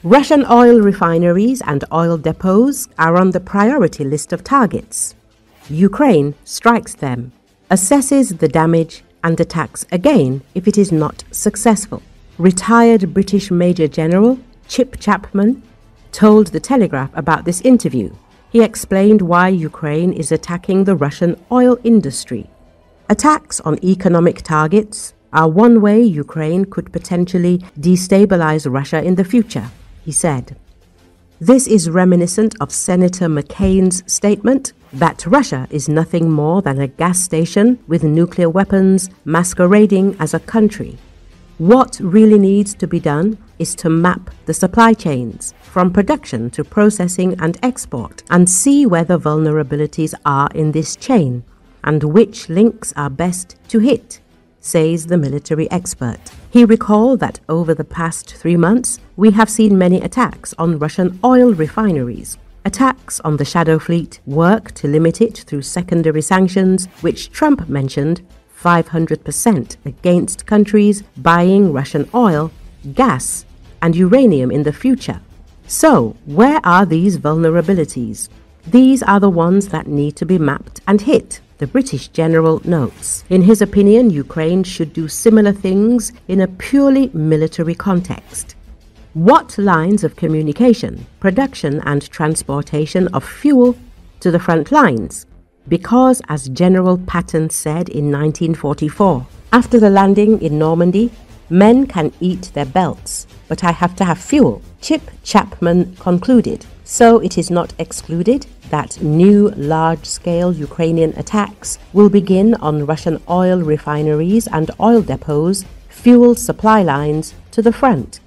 Russian oil refineries and oil depots are on the priority list of targets. Ukraine strikes them, assesses the damage and attacks again if it is not successful. Retired British Major General Chapman told the Telegraph about this interview. He explained why Ukraine is attacking the Russian oil industry. Attacks on economic targets are one way Ukraine could potentially destabilize Russia in the future, he said. This is reminiscent of Senator McCain's statement that Russia is nothing more than a gas station with nuclear weapons masquerading as a country. What really needs to be done is to map the supply chains from production to processing and export and see where the vulnerabilities are in this chain and which links are best to hit, says the military expert. He recalled that over the past 3 months, we have seen many attacks on Russian oil refineries. Attacks on the shadow fleet work to limit it through secondary sanctions, which Trump mentioned 500% against countries buying Russian oil, gas, and uranium in the future. So, where are these vulnerabilities? These are the ones that need to be mapped and hit, the British general notes. In his opinion, Ukraine should do similar things in a purely military context. What lines of communication, production and transportation of fuel to the front lines? Because, as General Patton said in 1944, after the landing in Normandy, men can eat their belts, but I have to have fuel, Chapman concluded. So it is not excluded that new large-scale Ukrainian attacks will begin on Russian oil refineries and oil depots, fuel supply lines to the front.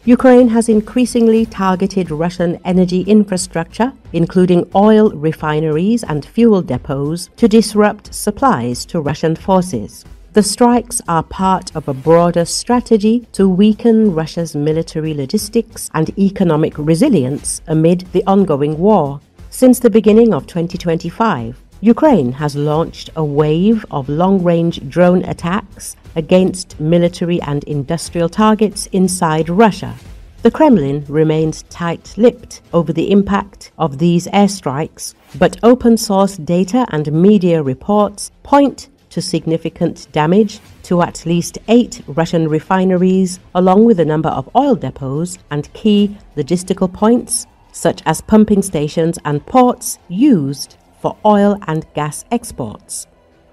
Ukraine has increasingly targeted Russian energy infrastructure, including oil refineries and fuel depots, to disrupt supplies to Russian forces. The strikes are part of a broader strategy to weaken Russia's military logistics and economic resilience amid the ongoing war. Since the beginning of 2025, Ukraine has launched a wave of long-range drone attacks against military and industrial targets inside Russia. The Kremlin remains tight-lipped over the impact of these airstrikes, but open-source data and media reports point to significant damage to at least 8 Russian refineries, along with a number of oil depots and key logistical points, such as pumping stations and ports used for oil and gas exports.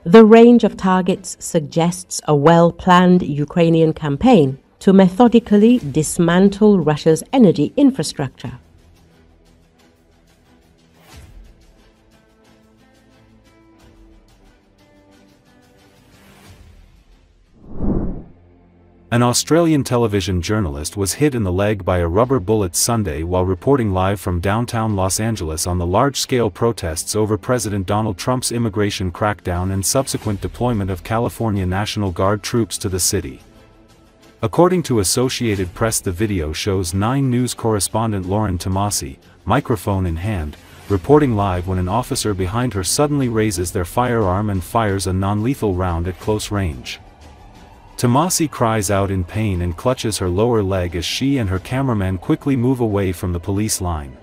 The range of targets suggests a well-planned Ukrainian campaign to methodically dismantle Russia's energy infrastructure. An Australian television journalist was hit in the leg by a rubber bullet Sunday while reporting live from downtown Los Angeles on the large-scale protests over President Donald Trump's immigration crackdown and subsequent deployment of California National Guard troops to the city. According to Associated Press, the video shows 9 News correspondent Lauren Tomasi, microphone in hand, reporting live when an officer behind her suddenly raises their firearm and fires a non-lethal round at close range. Tomasi cries out in pain and clutches her lower leg as she and her cameraman quickly move away from the police line.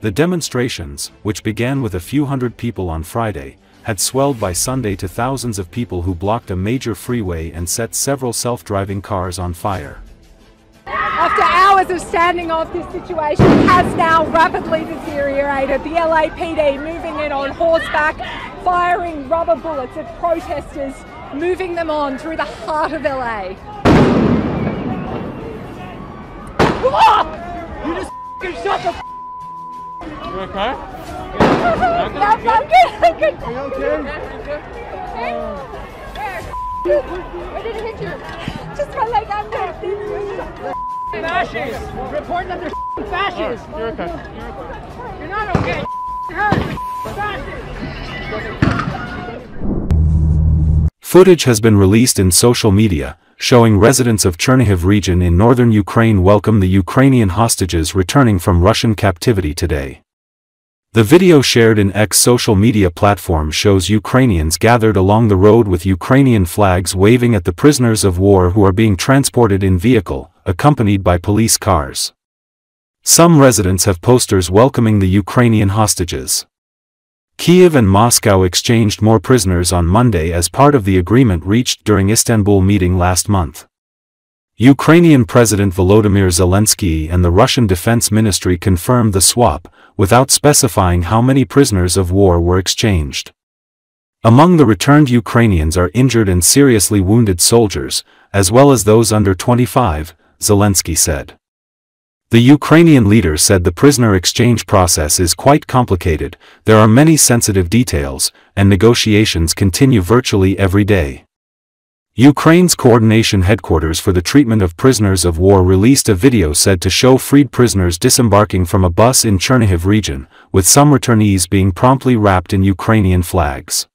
The demonstrations, which began with a few hundred people on Friday, had swelled by Sunday to thousands of people who blocked a major freeway and set several self-driving cars on fire. After hours of standing off, this situation has now rapidly deteriorated. The LAPD moving in on horseback, firing rubber bullets at protesters, moving them on through the heart of LA. You just shut the You okay? Yes, I'm good. Are you okay? Where did it hit you? Just my leg, I'm good. Fascists! Report that they're fascists! You're okay. You're not okay. Footage has been released in social media, showing residents of Chernihiv region in northern Ukraine welcome the Ukrainian hostages returning from Russian captivity today. The video shared in X social media platform shows Ukrainians gathered along the road with Ukrainian flags waving at the prisoners of war who are being transported in vehicle, accompanied by police cars. Some residents have posters welcoming the Ukrainian hostages. Kiev and Moscow exchanged more prisoners on Monday as part of the agreement reached during Istanbul meeting last month. Ukrainian President Volodymyr Zelenski and the Russian Defense Ministry confirmed the swap, without specifying how many prisoners of war were exchanged. Among the returned Ukrainians are injured and seriously wounded soldiers, as well as those under 25, Zelensky said. The Ukrainian leader said the prisoner exchange process is quite complicated, there are many sensitive details, and negotiations continue virtually every day. Ukraine's coordination headquarters for the treatment of prisoners of war released a video said to show freed prisoners disembarking from a bus in Chernihiv region, with some returnees being promptly wrapped in Ukrainian flags.